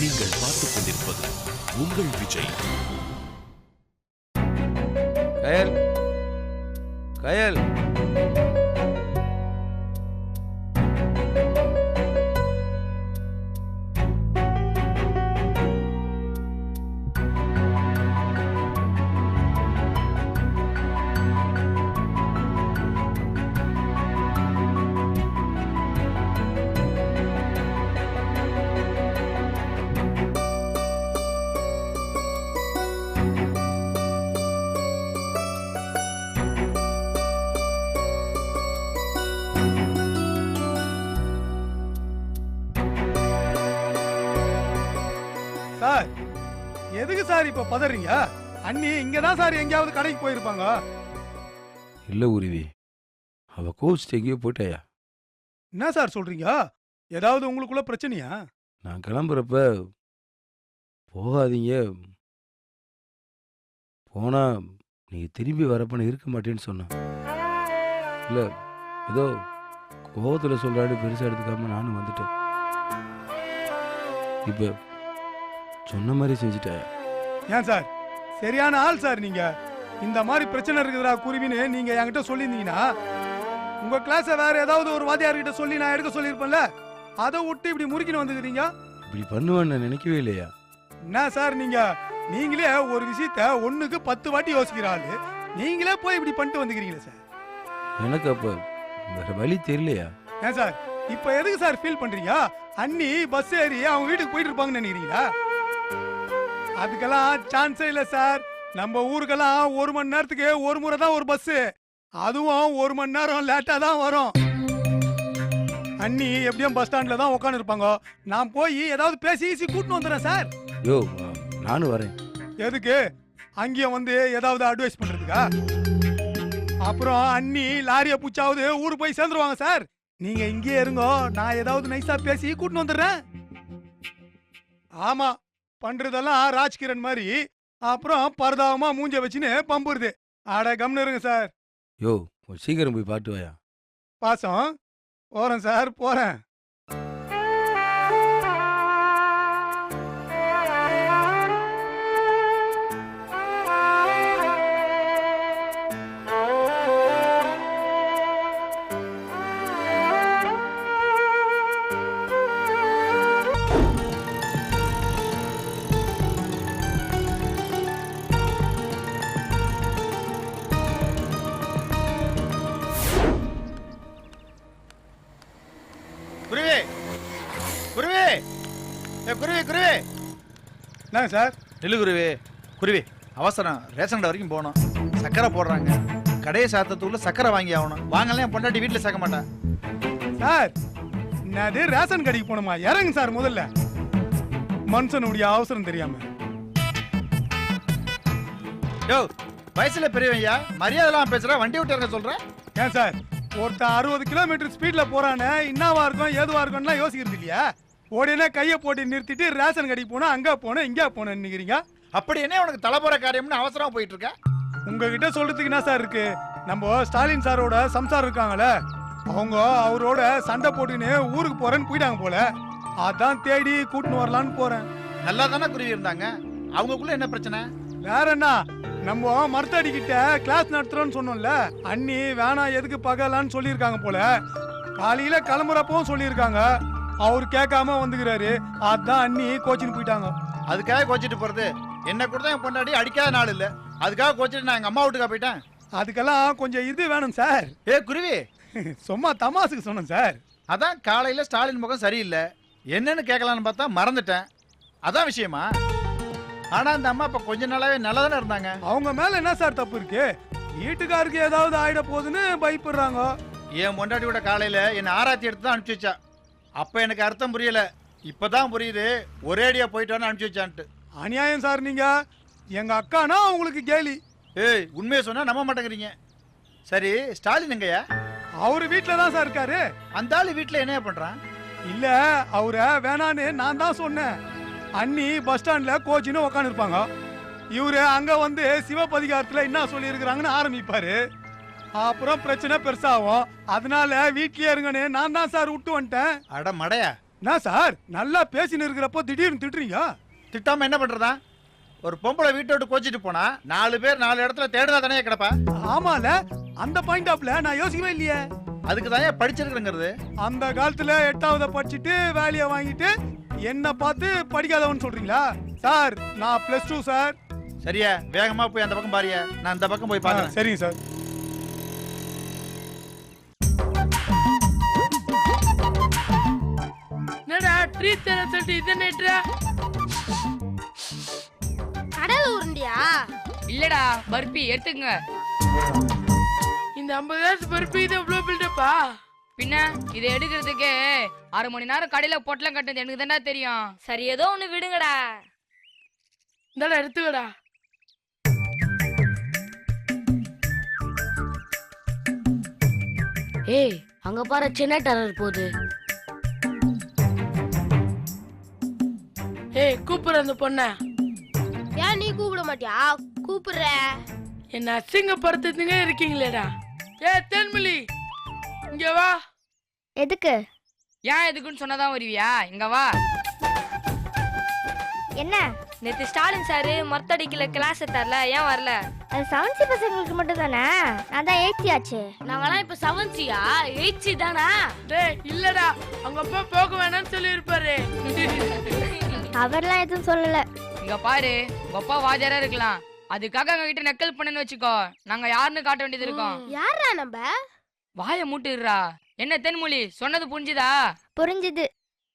நீங்கள் பார்த்துக் கொண்டிருப்பது உங்கள் விஜய். கயல், கயல், சார் எதுக்கு சார் இப்ப பதறீங்க? அண்ணி இங்கதான் சார் எங்கேயாவது கடைக்கு போயிருப்பாங்க. இல்ல உருவி, அவ கோச்சிட்டு எங்கேயோ போயிட்டாயா? என்ன சார் சொல்றீங்க? ஏதாவது உங்களுக்குள்ள பிரச்சனையா? நான் கிளம்புறப்ப போகாதீங்க, போனா நீ திரும்பி வரப்பன்னு இருக்க மாட்டேன்னு சொன்னான். இல்ல ஏதோ கோவத்துல சொல்றாடு பெருசா எடுத்துக்காம நானும் வந்துட்டேன். இப்ப சொன்ன மாதிரி செஞ்சுட்டாயா? ஏன் சார் சரியான ஆள் சார் நீங்க. இந்த மாதிரி பிரச்சனை இருக்குதுடா குருவின்னு நீங்க என்கிட்ட சொல்லியிருந்தீங்கன்னா உங்க கிளாஸ வேற ஏதாவது ஒரு வாத்தியார்கிட்ட சொல்லி நான் எடுக்க சொல்லியிருப்பேன்ல. அதை விட்டு இப்படி முறுக்கின்னு வந்துக்கிறீங்க. இப்படி பண்ணுவேன்னு நான் நினைக்கவே இல்லையா? என்ன சார் நீங்களே ஒரு விஷயத்த 1க்கு 10 வாட்டி யோசிக்கிற ஆளு நீங்களே போய் இப்படி பண்ணிட்டு வந்துக்கிறீங்களே சார். எனக்கு அப்ப வேற வழி தெரியலையா? ஏன் சார் இப்ப எதுக்கு சார் ஃபீல் பண்றீங்க? அண்ணி பஸ் ஏறி அவங்க வீட்டுக்கு போயிட்டு இருப்பாங்கன்னு நினைக்கிறீங்களா? அதுக்கெல்லாம் சான்ஸே இல்ல சார். நம்ம ஊருக்கெல்லாம் 1 மணி நேரத்துக்கு ஒரு முறை தான் ஒரு பஸ், அதுவும் 1 மணி நேரம் லேட்டா தான் வரும். அண்ணி எப்படியும் பஸ் ஸ்டாண்ட்ல தான் உட்காந்து இருப்பாங்க. நான் போய் ஏதாவது பேசி கூட்டின்னு வந்துடுறேன் சார். யோ, நானும் வரேன். எதுக்கு? அங்கேயும் வந்து ஏதாவது அட்வைஸ் பண்றதுக்கா? அப்புறம் அண்ணி லாரிய பூச்சாவது ஊருக்கு போய் சேர்ந்துருவாங்க சார். நீங்க இங்கேயே இருங்கோ, நான் ஏதாவது நைஸா பேசி கூட்டின்னு வந்துடுறேன். ஆமா, பண்றதெல்லாம் ராஜ்கிரண் மாதிரி அப்புறம் பரதாவமா மூஞ்ச வச்சுன்னு பம்புருது. ஆட கம்னு இருங்க சார். யோ, கொஞ்சம் சீக்கிரம் போய் பாட்டு வாயா. பாசம் போறேன் சார், போறேன். என்னங்க சார்? நில்லு குருவி. குருவி அவசரம், ரேஷன் கடை வரைக்கும் போகணும். சக்கரை போடுறாங்க, கடையை சாத்தத்துக்குள்ள சக்கரை வாங்கி ஆகணும். வாங்கலாம், பொண்டாட்டி வீட்டில் சேர்க்க மாட்டேன். சார் என்னது ரேஷன் கடைக்கு போகணுமா? இறங்க சார் முதல்ல. மனுஷனுடைய அவசரம் தெரியாம. யோ, வயசுல பெரியவையா, மரியாதைலாம் பேசுற, வண்டி விட்டு இருக்க சொல்ற. ஏன் சார் ஒருத்தன் 60 கிலோமீட்டர் ஸ்பீட்ல போறானே, என்னவா இருக்கும் ஏதுவா இருக்கும்லாம் யோசிக்கிறது இல்லையா? உடனே கையை போட்டு நிறுத்திட்டு ரேஷன் கடைக்கு போனா அங்க போன இங்க போனேன்னு நினைக்கிறீங்க. அப்படி என்ன உனக்கு தலைமுற காரியம்னு அவசரமா போயிட்டு இருக்க? உங்ககிட்ட சொல்றதுக்கு என்ன சார் இருக்கு? நம்ம ஸ்டாலின் சாரோட சம்சாரம் இருக்காங்களே, அவங்க அவரோட சண்டை போட்டுன்னு ஊருக்கு போறேன்னு போயிட்டாங்க போல. அதான் தேடி கூட்டின்னு வரலான்னு போறேன். நல்லா தானே குருவி இருந்தாங்க, அவங்களுக்குள்ள என்ன பிரச்சனை? வேற என்ன, நம்ம மரத்தடி கிட்ட கிளாஸ் நடத்துறோம்னு சொன்னோம்ல, அண்ணி வேணாம் எதுக்கு பகலான்னு சொல்லியிருக்காங்க போல. காலையில கிளம்புறப்பவும் சொல்லியிருக்காங்க, அவர் கேட்காம வந்துக்கிறாரு. அதான் அண்ணி கோச்சின்னு போயிட்டாங்க. அதுக்காக கோச்சிட்டு போறது? என்ன கூட என் பொண்டாடி அடிக்காத நாள் இல்ல, அதுக்காக கோச்சிட்டு நான் எங்க அம்மா வீட்டுக்கா போயிட்டேன். அதுக்கெல்லாம் கொஞ்சம் இது வேணும் சார். ஏ குருவி, சும்மா தமாசுக்கு சொன்னேன் சார். அதான் காலையில ஸ்டாலின் முகம் சரியில்லை, என்னன்னு கேட்கலான்னு பார்த்தா மறந்துட்டேன். அதான் விஷயமா? ஆனா அந்த அம்மா இப்ப கொஞ்ச நாளாவே நல்லா தானே இருந்தாங்க. அவங்க மேல என்ன சார் தப்பு இருக்கு? வீட்டுக்காருக்கு ஏதாவது ஆயிட போகுதுன்னு பயப்படுறாங்க. என் பொண்டாட்டியோட காலையில என்ன ஆராய்ச்சி எடுத்து தான் அனுப்பிச்சு வச்சா. அப்ப எனக்கு அர்த்தம் புரியல, இப்பதான் புரியுது. ஒரேடியா போயிட்டான்னு அனுப்பிச்சு வச்சான்ட்டு. அநியாயம் சார் நீங்க. எங்க அக்கானா உங்களுக்கு கேலி. ஏய், உண்மையை சொன்னா நம்ப மாட்டேங்கிறீங்க. சரி, ஸ்டாலின் எங்கயா? அவரு வீட்டுல தான் சார் இருக்காரு. அந்த ஆளு வீட்டுல என்ன பண்றான்? இல்ல, அவர வேணான்னு நான் தான் சொன்னேன். அண்ணி பஸ் ஸ்டாண்ட்ல கோச்சின்னு உக்காந்து இருப்பாங்க. இவரு அங்க வந்து சிவபதிகாரத்துல என்ன சொல்லி இருக்கிறாங்கன்னு ஆரம்பிப்பாரு. அப்புறம் பிரச்சனை பெருசாகும். அதனால வீட்லயே இருங்கன்னு நான் தான் சார் விட்டு வந்துட்டேன். அட மடையா, என்ன சார் நல்லா பேசின்னு இருக்கிறப்போ திடீர்னு திட்டுறீங்க? திட்டாம என்ன பண்றதா? ஒரு பொம்பளை வீட்டை விட்டு கோச்சிட்டு போனா 4 பேர் 4 இடத்துல தேடுனா தானே கிடப்பா. ஆமால, அந்த பாயிண்ட் ஆஃப்ல நான் யோசிக்கவே இல்லையே. அதுக்கு தான் படிச்சிருக்கிறேங்கிறது. அந்த காலத்துல 8வது படிச்சுட்டு வேலையை வாங்கிட்டு என்ன பார்த்து படிக்காதவன் சொல்றீங்களா? சார் நான் +2 சார். சரியா, வேகமா போய் அந்த பக்கம் பாரியா, நான் இந்த பக்கம் போய் பாக்குறேன். சரிங்க சார். என்னடா ட்ரீ தர சொல்லிட்டு இதை நெட்றா? கடல் உருண்டியா? இல்லடா பர்பி எடுத்துங்க. இந்த 50 காசு பருப்பு இது எவ்வளவு பில்டப்பா? பின்ன இதை எடுக்கிறதுக்கே 1/2 மணி நேரம் கடையில பொட்டலம் கட்டுறது எனக்கு தானே தெரியும். சரி ஏதோ ஒண்ணு விடுங்கடா. இந்தாடா எடுத்துக்கடா. ஏய் அங்க பாரு சின்ன டரர் போகுது. ஏய் கூப்பிடுற அந்த பொண்ண. ஏன் நீ கூப்பிட மாட்டியா? கூப்பிடுற. என்ன அசிங்கப்படுத்துங்க இருக்கீங்களேடா. ஏய் தென்மொழி இங்க வா. எதுக்கு? ஏன் எதுக்குன்னு சொன்னதான் வருவியா? இங்க வா. என்ன? நேத்து ஸ்டாலின் சாரு மொத்தடிக்கல கிளாஸ் தரல, ஏன் வரல? அது 7th பசங்களுக்கு மட்டும் தானே. நான் தான் 8th ஆச்சு. நாங்கலாம் இப்ப 7th-யா 8th தானா? டேய் இல்லடா, அவங்க அப்பா போக வேணாம்னு சொல்லி இருப்பாரு. அவர்லாம் எதுவும் சொல்லல. இங்க பாரு, உங்க அப்பா வாஜாரா இருக்கலாம், அதுக்காக எங்க கிட்ட நக்கல் பண்ணுன்னு வச்சுக்கோ, நாங்க யாருன்னு காட்ட வேண்டியது இருக்கும். யாரா நம்ம? வாய மூட்டுறா. என்ன தென்மொழி சொன்னது புரிஞ்சுதா? புரிஞ்சுது.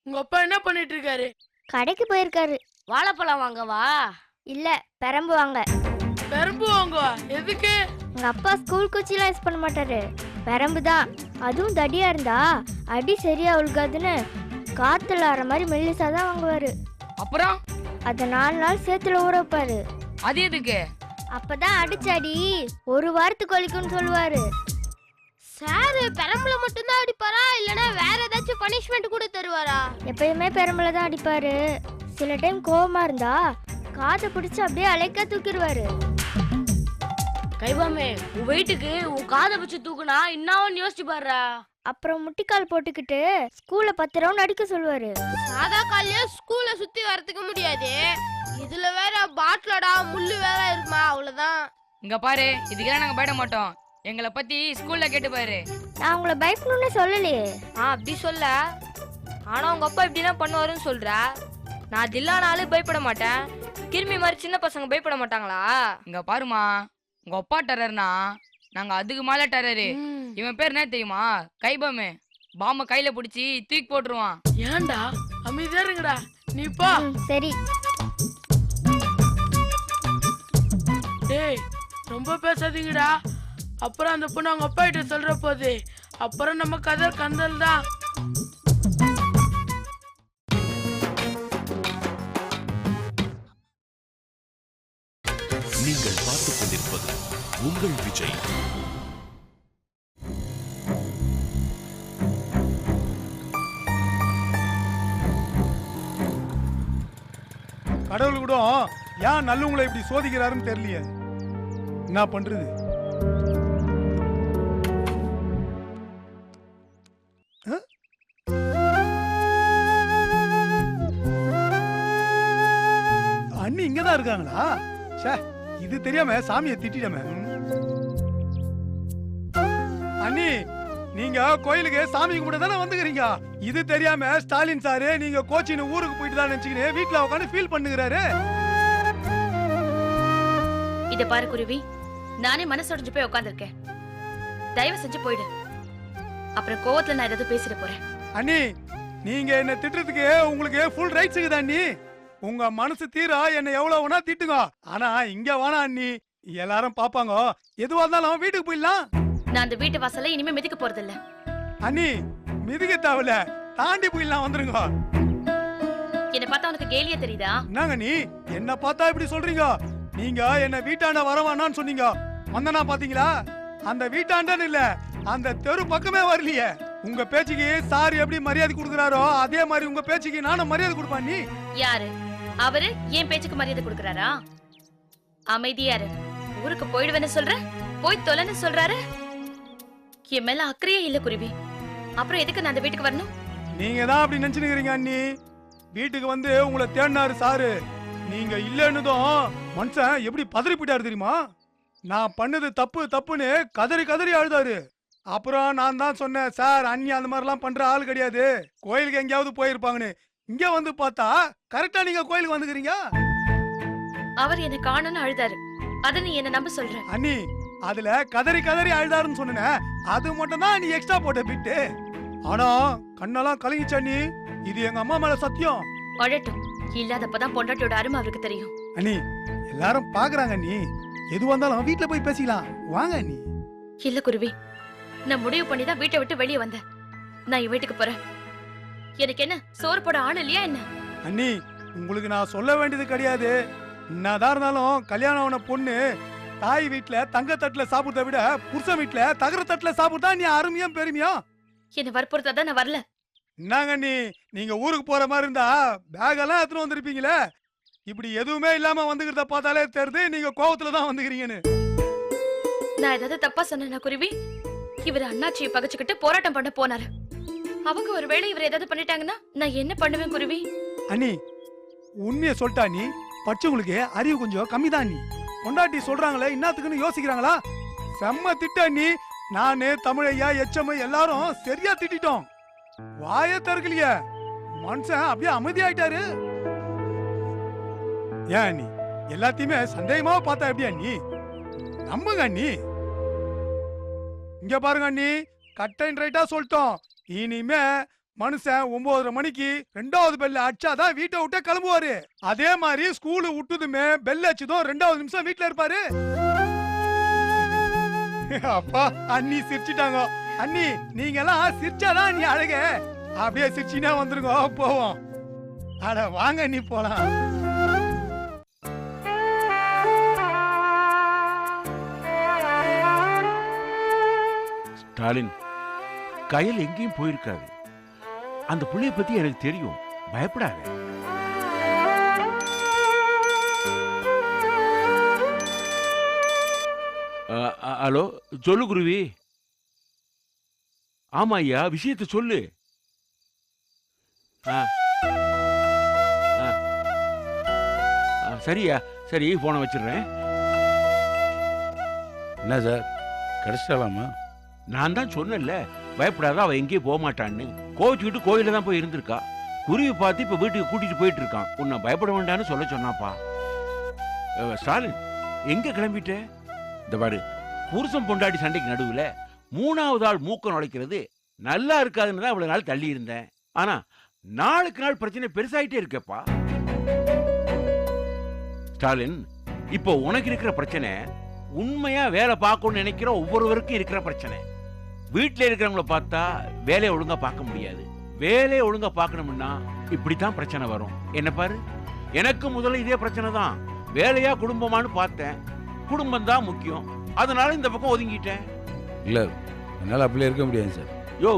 உங்க அப்பா என்ன பண்ணிட்டு இருக்காரு? கடைக்கு போயிருக்காரு. வாழைப்பழம் வாங்கவா? இல்ல, பெரம்பு வாங்க. பெரம்பு வாங்க? எதுக்கு? உங்க அப்பா ஸ்கூல் குச்சிலாம் யூஸ் பண்ண மாட்டாரு, பெரம்பு தான். அதுவும் தடியா இருந்தா அடி சரியா ஒழுகாதுன்னு காத்துல ஆற மாதிரி மெல்லிசா தான் வாங்குவாரு. அப்புறம் அத 4 நாள் சேத்துல ஊற வைப்பாரு. அது எதுக்கு? அப்பதான் அடிச்சாடி 1 வாரத்துக்கு ஒழிக்கும்னு சொல்லுவாரு. சார் பெரம்புல மட்டும் தான் அடிப்பாரா இல்லனா வேற ஏதாச்சும் பனிஷ்மென்ட் கூட தருவாரா? எப்பயுமே பெரம்புல தான் அடிப்பாரு. சில டைம் கோவமா இருந்தா காதை பிடிச்சு அப்படியே அலைக்கா தூக்கிடுவாரு. கைவாமே உன் வெயிட்டுக்கு உன் காதை பிடிச்சு தூக்குனா இன்னும் யோசிச்சு பாருடா. அப்புறம் முட்டிக்கால் போட்டுக்கிட்டு ஸ்கூல்ல 10 ரவுண்ட் அடிக்க சொல்லுவாரு. சாதா காலையே ஸ்கூல்ல சுத்தி வரதுக்கு முடியாது, இதுல வேற பாட்டிலடா முள்ளு வேற இருக்குமா, அவ்வளவுதான். இங்க பாரு, இதுக்கெல்லாம் நாங்க பயப்பட மாட்டோம். எங்களை பத்தி ஸ்கூல்ல கேட்டு பாரு. நான் உங்களை பயப்படணும்னு சொல்லலையே. அப்படி சொல்ல, ஆனா உங்க அப்பா இப்படிதான் பண்ணுவாருன்னு சொல்ற. நான் தில்லானாலும் பயப்பட மாட்டேன், கிருமி மாதிரி சின்ன பசங்க பயப்பட மாட்டாங்களா? இங்க பாருமா, உங்க அப்பா டெரர்னா நாங்க அதுக்கு மேல டெரரு. இவன் பேர் என்ன தெரியுமா? கைபமே. பாம்ப கையில பிடிச்சி தூக்கி போட்டுருவான். ஏன்டா அமைதியா இருங்கடா. நீ பா. சரி. டேய் ரொம்ப பேசாதீங்கடா, அப்புறம் அந்த பொண்ணு அவங்க அப்பா கிட்ட சொல்ற போது அப்புறம் நம்ம கதை கந்தல் தான். நீங்கள் பார்த்துக் கொண்டிருப்பது உங்கள் விஜய். கடவுள் கூட ஏன் நல்லவங்களை இப்படி சோதிக்கிறாருன்னு தெரியலையே. என்ன பண்றது? அண்ணி இங்கதான் இருக்காங்களா? ச்சே, இது தெரியாம சாமியை திட்டிட்டமே. அண்ணி நீங்க கோயிலுக்கு சாமி கும்பிட தானே வந்துக்கிறீங்க. இது தெரியாம ஸ்டாலின் சாரு நீங்க கோச்சின்னு ஊருக்கு போயிட்டு தான் நினைச்சுக்கின்னு வீட்டுல உட்காந்து ஃபீல் பண்ணுகிறாரு. இத பாரு குருவி, நானே மனசொடைஞ்சு போய் உட்கார்ந்திருக்கேன். தயவு செஞ்சு போயிடு, அப்புறம் கோவத்துல நான் ஏதாவது பேசிட போறேன். அண்ணி நீங்க என்ன திட்டுறதுக்கு உங்களுக்கு ஃபுல் ரைட்ஸ் இருக்குது அண்ணி. உங்க மனசு தீரா என்ன எவ்வளவு வேணா திட்டுங்க, ஆனா இங்க வேணா அண்ணி, எல்லாரும் பாப்பாங்க. எதுவா இருந்தாலும் வீட்டுக்கு போயிடலாம். நான் அந்த வீட்டு வாசல்ல இனிமே மிதிக்க போறது இல்ல. அண்ணி மிதிக்க தேவையில்ல, தாண்டி போயிடலாம், வந்துருங்க. என்ன பார்த்தா உனக்கு கேலியா தெரியுதா? என்னங்க நீ என்ன பார்த்தா இப்படி சொல்றீங்க? நீங்க என்ன வீட்டாண்ட வரவானான்னு சொன்னீங்க, வந்தனா பாத்தீங்களா? அந்த வீட்டாண்டன்னு இல்ல, அந்த தெரு பக்கமே வரலையே. உங்க பேச்சுக்கு சார் எப்படி மரியாதை கொடுக்கறாரோ அதே மாதிரி உங்க பேச்சுக்கு நானும் மரியாதை கொடுப்பேன். நீ யாரு அவரு? என் பேச்சுக்கு மரியாதை கொடுக்கறாரா? அமைதியா இரு. ஊருக்கு போயிடுவேன்னு சொல்ற, போய் தொலைன்னு சொல்றாரு. என் மேல அக்கறையே இல்ல குருவி. அப்புறம் எதுக்கு நான் அந்த வீட்டுக்கு வரணும்? நீங்க தான் அப்படி நினைச்சுக்கிறீங்க அண்ணி. வீட்டுக்கு வந்து உங்களை தேடினாரு சாரு. நீங்க இல்லைன்னுதும் மனுஷன் எப்படி பதறி போயிட்டாரு தெரியுமா? நான் பண்ணது தப்பு தப்புன்னு கதறி கதறி அழுதாரு. அப்புறம் நான் தான் சொன்னேன், சார் அண்ணி அந்த மாதிரிலாம் பண்ற ஆள் கிடையாது, கோயிலுக்கு எங்கேயாவது போயிருப்பாங்கன்னு. இங்க வந்து பார்த்தா கரெக்டா நீங்க கோயிலுக்கு வந்துக்கிறீங்க. அவர் என்ன காணன்னு அழுதாரு, அத நீ என்ன நம்ப சொல்ற? அண்ணி அதுல கதறி கதறி அழுதாருன்னு சொன்னேன், அது மட்டும் தான் நீ எக்ஸ்ட்ரா போட்ட பிட்டு. ஆனா கண்ணெல்லாம் கலங்கிச்சு அண்ணி, இது எங்க அம்மா மேல சத்தியம். அழட்டும், இல்லாதப்பதான் பொண்டாட்டியோட அருமை அவருக்கு தெரியும். அண்ணி எல்லாரும் பாக்குறாங்க அண்ணி, எது வந்தாலும் வீட்டுல போய் பேசிக்கலாம் வாங்க அண்ணி. இல்ல குருவி, நான் முடிவு பண்ணி தான் வீட்டை விட்டு வெளியே வந்தேன். நான் என் வீட்டுக்கு போறேன். எனக்கு என்ன சோறு போட ஆள் இல்லையா என்ன? அண்ணி உங்களுக்கு நான் சொல்ல வேண்டியது கிடையாது. என்னதான் இருந்தாலும் கல்யாணம் ஆன பொண்ணு தாய் வீட்டுல தங்க தட்டுல சாப்பிடுறத விட புருஷன் வீட்டுல தகர தட்டுல சாப்பிட்டா நீ அருமையும் பெருமையும். என்ன வற்புறுத்தாதான் நான் வரல. என்னங்க அண்ணி, நீங்க ஊருக்கு போற மாதிரி இருந்தா பேக் எல்லாம் எடுத்துட்டு வந்திருப்பீங்களே. இப்படி எதுவுமே இல்லாம வந்துக்கிறத பார்த்தாலே தெரியுது நீங்க கோவத்துல தான் வந்துக்கிறீங்கன்னு. நான் ஏதாவது தப்பா சொன்னா குருவி? இவர் அண்ணாச்சியை பகச்சுக்கிட்டு போராட்டம் பண்ண போனாரு. அவங்க ஒருவேளை இவர் ஏதாவது பண்ணிட்டாங்கன்னா நான் என்ன பண்ணுவேன் குருவி? அண்ணி உண்மையை சொல்லிட்டா நீ படிச்சவங்களுக்கு அறிவு கொஞ்சம் கம்மிதான். நீ பொண்டாட்டி சொல்றாங்களே இன்னத்துக்குன்னு யோசிக்கிறாங்களா? செம்ம திட்ட அண்ணி. நானு தமிழையா எச்சமை எல்லாரும் சரியா திட்டோம். வாய தருக்கலையே, மனுஷன் அப்படியே அமைதியாயிட்டாரு. ஏன் அண்ணி எல்லாத்தையுமே சந்தேகமா பார்த்தா எப்படி அண்ணி? நம்புங்க அண்ணி. இங்க பாருங்க அண்ணி, கட் அண்ட் ரைட்டா சொல்லிட்டோம். இனிமே மனுஷன் 9:30 மணிக்கு 2வது பெல்ல அடிச்சாதான் வீட்டை விட்டே கிளம்புவாரு. அதே மாதிரி ஸ்கூலு விட்டுதுமே பெல் அடிச்சதும் 2வது நிமிஷம் வீட்டுல இருப்பாரு. அப்பா அண்ணி சிரிச்சிட்டாங்க. அண்ணி நீங்க எல்லாம் சிரிச்சாதான் அண்ணி அழக. அப்படியே சிரிச்சினா வந்துருங்க போவோம். அட வாங்க அண்ணி போலாம். ஸ்டாலின், கயல் எங்கேயும் போயிருக்காது. அந்த புள்ளைய பத்தி எனக்கு தெரியும், பயப்படாத. ஹலோ, சொல்லு குருவி. ஆமா ஐயா, விஷயத்தை சொல்லு. சரியா, சரி, போனை வச்சிடுறேன். என்ன சார் கிடைச்சிடலாமா? நான் தான் சொன்னேன்ல, பயப்படாத, அவ எங்கேயும் போக மாட்டான்னு. கோவிச்சுக்கிட்டு கோயில தான் போய் இருந்திருக்கா. குருவி பார்த்து இப்ப வீட்டுக்கு கூட்டிட்டு போயிட்டு இருக்கான். உன்னை பயப்பட வேண்டான்னு சொல்ல சொன்னாப்பா. ஸ்டாலின், எங்க கிளம்பிட்ட? இந்த பாரு, புருஷன் பொண்டாட்டி சண்டைக்கு நடுவுல 3வது ஆள் மூக்க நுழைக்கிறது நல்லா இருக்காதுன்னு தான் இவ்வளவு நாள் தள்ளி இருந்தேன். ஆனா நாளுக்கு நாள் பிரச்சனை பெருசாயிட்டே இருக்கேப்பா. ஸ்டாலின், இப்போ உனக்கு இருக்கிற பிரச்சனை உண்மையா வேலை பார்க்கணும்னு நினைக்கிற ஒவ்வொருவருக்கும் இருக்கிற பிரச்சனை. வீட்டுல இருக்கிறவங்கள பார்த்தா வேலையை ஒழுங்கா பார்க்க முடியாது. வேலையை ஒழுங்கா பார்க்கணும்னா இப்படித்தான் பிரச்சனை வரும். என்ன பாரு, எனக்கு முதல்ல இதே பிரச்சனை தான். வேலையா குடும்பமானு பார்த்தேன். குடும்பம் தான் முக்கியம், அதனால இந்த பக்கம் ஒதுங்கிட்டேன். இல்ல என்னால அப்படியே இருக்க முடியாது சார். யோ,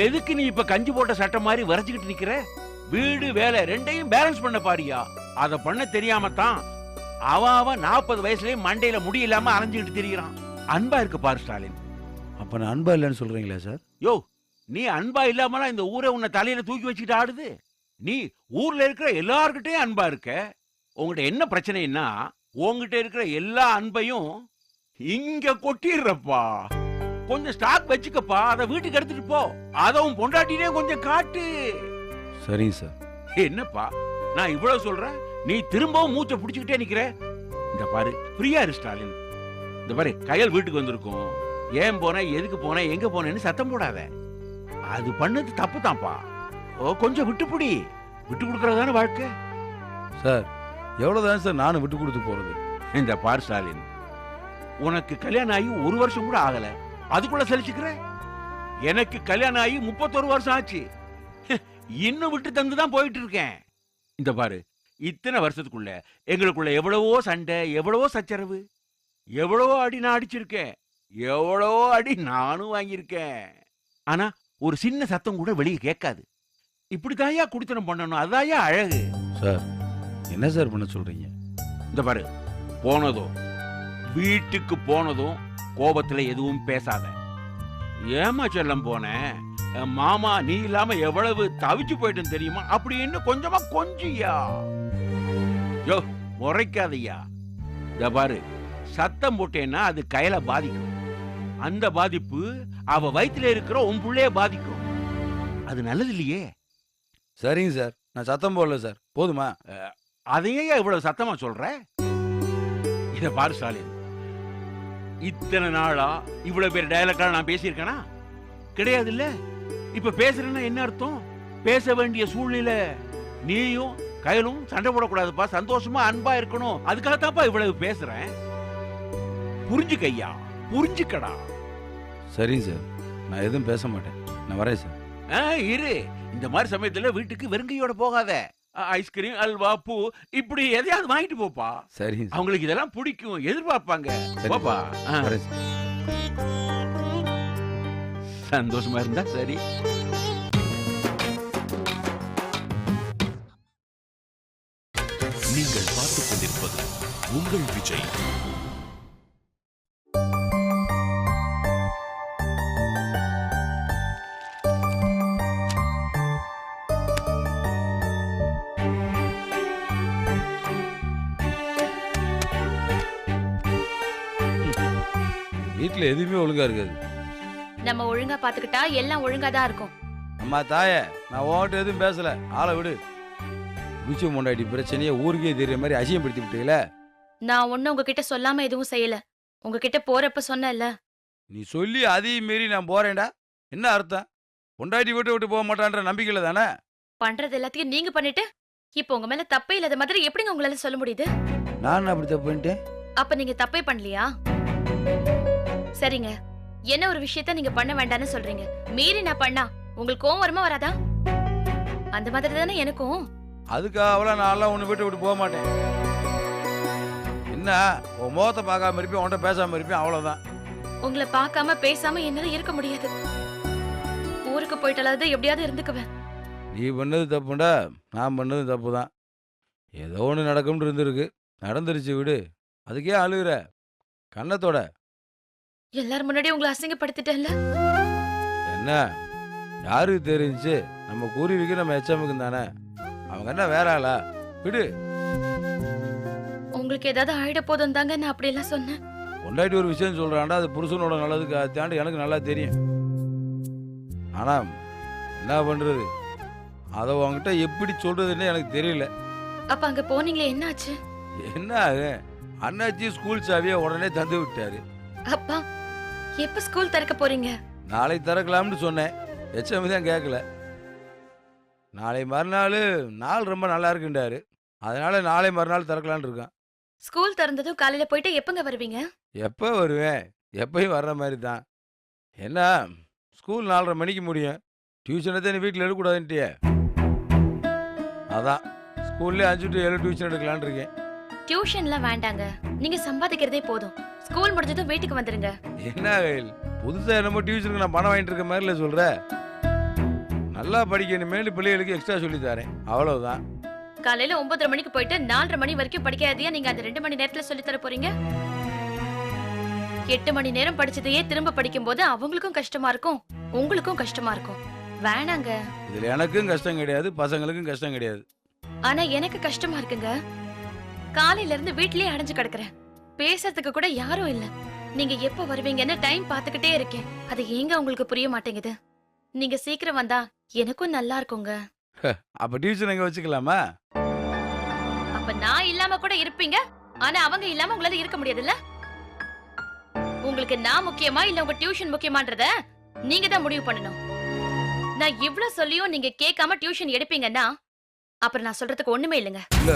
எதுக்கு நீ இப்ப கஞ்சி போட்ட சட்டை மாதிரி வரைச்சுக்கிட்டு நிக்கிற? வீடு வேலை ரெண்டையும் பேலன்ஸ் பண்ண பாரியா. அத பண்ண தெரியாமத்தான் அவன் 40 வயசுலயே மண்டையில முடி இல்லாம அலைஞ்சுக்கிட்டு திரிகிறான். அன்பா இருக்கு பாரு ஸ்டாலின். அப்ப நான் அன்பா இல்லைன்னு சொல்றீங்களா சார்? யோ, நீ அன்பா இல்லாமலாம் இந்த ஊரை உன்னை தலையில தூக்கி வச்சுக்கிட்டு ஆடுது. நீ ஊர்ல இருக்கிற எல்லார்கிட்டையும் அன்பா இருக்க. உங்ககிட்ட என்ன பிரச்சனைன்னா, உங்ககிட்ட இருக்கிற எல்லா அன்பையும் இங்க கொட்டிடுறப்பா. கொஞ்சம் ஸ்டாக் வச்சுக்கப்பா, அதை வீட்டுக்கு எடுத்துட்டு போ. அதவும் பொண்டாட்டினே கொஞ்சம் காட்டு. சரிங்க சார். என்னப்பா நான் இவ்வளவு சொல்றேன், நீ திரும்பவும் மூச்சை பிடிச்சுக்கிட்டே நிக்கிற. இந்த பாரு, ஃப்ரீயா இரு ஸ்டாலின். இந்த பாரு, கயல் வீட்டுக்கு வந்திருக்கும். ஏன் போன, எதுக்கு போன, எங்க போனேன்னு சத்தம் போடாத. அது பண்ணது தப்பு தான்ப்பா. கொஞ்சம் விட்டுப்புடி. விட்டு கொடுக்கறதான வாழ்க்கை. சார் எவ்வளவுதான் சார் நானும் விட்டு கொடுத்து போறது? இந்த பார் ஸ்டாலின், உனக்கு கல்யாணம் ஆகி 1 வருஷம் கூட ஆகல, அதுக்குள்ள சலிச்சுக்கிற. எனக்கு கல்யாணம் ஆகி 31 வருஷம் ஆச்சு. இன்னும் விட்டு தந்துதான் போயிட்டு இருக்கேன். இந்த பாரு, இத்தனை வருஷத்துக்குள்ள எங்களுக்குள்ள எவ்வளவோ சண்டை, எவ்வளவோ சச்சரவு, எவ்வளவோ அடி நான் அடிச்சிருக்கேன், எவ்வளவோ அடி நானும் வாங்கியிருக்கேன். ஆனா ஒரு சின்ன சத்தம் கூட வெளியே கேட்காது. இப்படித்தாயா குடித்தனம் பண்ணணும், அதாயா அழகு. சார் என்ன சார் பண்ண சொல்றீங்க? இந்த பாரு, போனதும் வீட்டுக்கு போனதும் கோபத்துல எதுவும் பேசாத. ஏமா செல்லம் போனேன் மாமா நீ இல்லாம எவ்வளவு தவிச்சு போயிட்டேன்னு தெரியுமா? அப்படி இன்னும் கொஞ்சமா கொஞ்சியா. யோ முறைக்காதையா. இத பாரு, சத்தம் போட்டேன்னா அது கையில பாதிக்கும். அந்த பாதிப்பு அவ வயித்துல இருக்கிற உன் புள்ளைய பாதிக்கும். அது நல்லது இல்லையே. சரிங்க சார், நான் சத்தம் போடல சார், போதுமா? அதையே இவ்வளவு சத்தமா சொல்ற? இத பாரு ஸ்டாலின், இத்தனை நாளா இவ்வளவு பேர் டயலாக்ல நான் பேசியிருக்கேனா? கிடையாது இல்ல. இப்ப பேசுறேன்னா என்ன அர்த்தம்? பேச வேண்டிய சூழ்நிலை. நீயும் கையிலும் சண்டை போடக்கூடாதுப்பா, சந்தோஷமா அன்பா இருக்கணும். அதுக்காகத்தான்ப்பா இவ்வளவு பேசுறேன். புரிஞ்சுக்கையா, புரிஞ்சுக்கடா. சரிங்க சார், நான் எதுவும் பேச மாட்டேன், நான் வரேன் சார். இரு, இந்த மாதிரி சமயத்துல வீட்டுக்கு வெறுங்கையோட போகாத. ஐஸ்கிரீம், அல்வா, பூ இப்படி எதையாவது வாங்கிட்டு போப்பா. சரிங்க சார். அவங்களுக்கு இதெல்லாம் பிடிக்கும், எதிர்பார்ப்பாங்க. போப்பா. வரேன் சார். சந்தோஷமா இருந்தா சரி. நீங்கள் பார்த்துக் கொண்டிருப்பது உங்கள் விஜய். வீட்டுல எதுவுமே ஒழுங்கா இருக்காது. நம்ம ஒழுங்கா பாத்துக்கிட்டா எல்லாம் ஒழுங்கா தான் இருக்கும். அம்மா தாயே, நான் உன்கிட்ட எதுவும் பேசல, ஆளை விடு. ருச்சி முன்னாடி பிரச்சனையை ஊருக்கே தெரியற மாதிரி அசிங்கப்படுத்தி விட்டீங்களே. நான் ஒண்ணு உங்ககிட்ட சொல்லாம எதுவும் செய்யல. உங்ககிட்ட போறப்ப சொன்னேன்ல. நீ சொல்லி அதையும் மீறி நான் போறேன்டா, என்ன அர்த்தம்? பொண்டாட்டி விட்டு விட்டு போக மாட்டான்ற நம்பிக்கையில தானே? பண்றது எல்லாத்தையும் நீங்க பண்ணிட்டு இப்போ உங்க மேல தப்பே இல்லாத மாதிரி எப்படிங்க உங்களால சொல்ல முடியுது? நான் அப்படி தப்பு பண்ணிட்டேன்? அப்ப நீங்க தப்பே பண்ணலையா? சரிங்க, என்ன ஒரு விஷயத்த நீங்க பண்ண வேண்டாம்னு சொல்றீங்க, மீறி நான் பண்ணா உங்களுக்கு கோவம் வருமா வராதா? அந்த மாதிரி தானே எனக்கும். அதுக்காக நான் ஒன்று விட்டு விட்டு போக மாட்டேன். என்ன உன் முகத்தை பார்க்காம இருப்பேன், உன்கிட்ட பேசாம இருப்பேன், அவ்வளவுதான். உங்களை பார்க்காம பேசாம என்னால இருக்க முடியாது. ஊருக்கு போயிட்டாலாவது எப்படியாவது இருந்துக்குவேன். நீ பண்ணது தப்புண்டா, நான் பண்ணது தப்பு தான். ஏதோ ஒன்று நடக்கும்னு இருந்திருக்கு, நடந்துருச்சு, விடு. அதுக்கே அழுகுற கண்ணத்தோட. எல்லாரும் முன்னாடி உங்களை அசிங்கப்படுத்திட்டேன்ல. என்ன யாருக்கு தெரிஞ்சு? நம்ம குருவிக்கு நம்ம எச்சமுக்கு தானே, அவங்க என்ன வேற ஆளா? விடு. உங்களுக்கு ஏதாவது ஆயிட போதும் தாங்க நான் அப்படி எல்லாம் சொன்னேன். கொண்டாடி ஒரு விஷயம் சொல்றான்டா, அது புருஷனோட நல்லதுக்கு தாண்டி எனக்கு நல்லா தெரியும். ஆனா என்ன பண்றது, அதை உங்ககிட்ட எப்படி சொல்றதுன்னு எனக்கு தெரியல. அப்ப அங்க போனீங்களே, என்ன ஆச்சு? என்ன ஆகு, அண்ணாச்சி ஸ்கூல் சாவியை உடனே தந்து விட்டாரு. அப்பா எப்ப ஸ்கூல் திறக்க போறீங்க? நாளைக்கு திறக்கலாம்னு சொன்னேன், எச்சம் தான் கேட்கல. நாளை மறுநாள் நாள் ரொம்ப நல்லா இருக்குண்டாரு, அதனால நாளை மறுநாள் திறக்கலான்னு இருக்கேன். ஸ்கூல் திறந்ததும் காலையில போயிட்டு எப்பங்க வருவீங்க? எப்போ வருவேன், எப்பயும் வர்ற மாதிரி தான். என்ன ஸ்கூல் 4:30 மணிக்கு முடியும், டியூஷனை தான் நீ வீட்டில் எடுக்கக்கூடாதுன்ட்டியே. அதான் ஸ்கூல்லே 5 to 7 டியூஷன் எடுக்கலான்னு இருக்கேன். டியூஷன்லாம் வேண்டாங்க, நீங்க சம்பாதிக்கிறதே போதும். ஸ்கூல் முடிஞ்சதும் வீட்டுக்கு வந்துருங்க. என்ன புதுசாக என்னமோ டியூஷனுக்கு நான் பணம் வாங்கிட்டு இருக்க மாதிரில சொல்ற? நல்லா படிக்கணுமேனு பிள்ளைகளுக்கு எக்ஸ்ட்ரா சொல்லி தரேன், அவ்வளவுதான். காலையில 9:30 மணிக்கு போயிட்டு 4:30 மணி வரைக்கும் படிக்காததையா நீங்க அந்த 2 மணி நேரத்துல சொல்லி தர போறீங்க? 8 மணி நேரம் படிச்சதையே திரும்ப படிக்கும் போது அவங்களுக்கும் கஷ்டமா இருக்கும், உங்களுக்கும் கஷ்டமா இருக்கும். வேணாங்க. இதுல எனக்கும் கஷ்டம் கிடையாது, பசங்களுக்கும் கஷ்டம் கிடையாது. ஆனா எனக்கு கஷ்டமா இருக்குங்க. காலையில இருந்து வீட்லயே அடைஞ்சு கிடக்குறேன், பேசுறதுக்கு கூட யாரும் இல்ல. நீங்க எப்ப வருவீங்கன்னு டைம் பாத்துக்கிட்டே இருக்கேன், அது ஏங்க உங்களுக்கு புரிய மாட்டேங்குது? நீங்க சீக்கிரம் வந்தா எனக்கும் நல்லா இருக்குங்க. அப்ப டியூஷன் எங்க வச்சுக்கலாமா? அப்ப நான் இல்லாம கூட இருப்பீங்க, ஆனா அவங்க இல்லாம உங்களால இருக்க முடியாதுல்ல. உங்களுக்கு நான் முக்கியமா இல்ல உங்க டியூஷன் முக்கியமான்றத நீங்க தான் முடிவு பண்ணணும். நான் இவ்ளோ சொல்லியும் நீங்க கேட்காம டியூஷன் எடுப்பீங்கன்னா அப்புறம் நான் சொல்றதுக்கு ஒண்ணுமே இல்லைங்க. இல்ல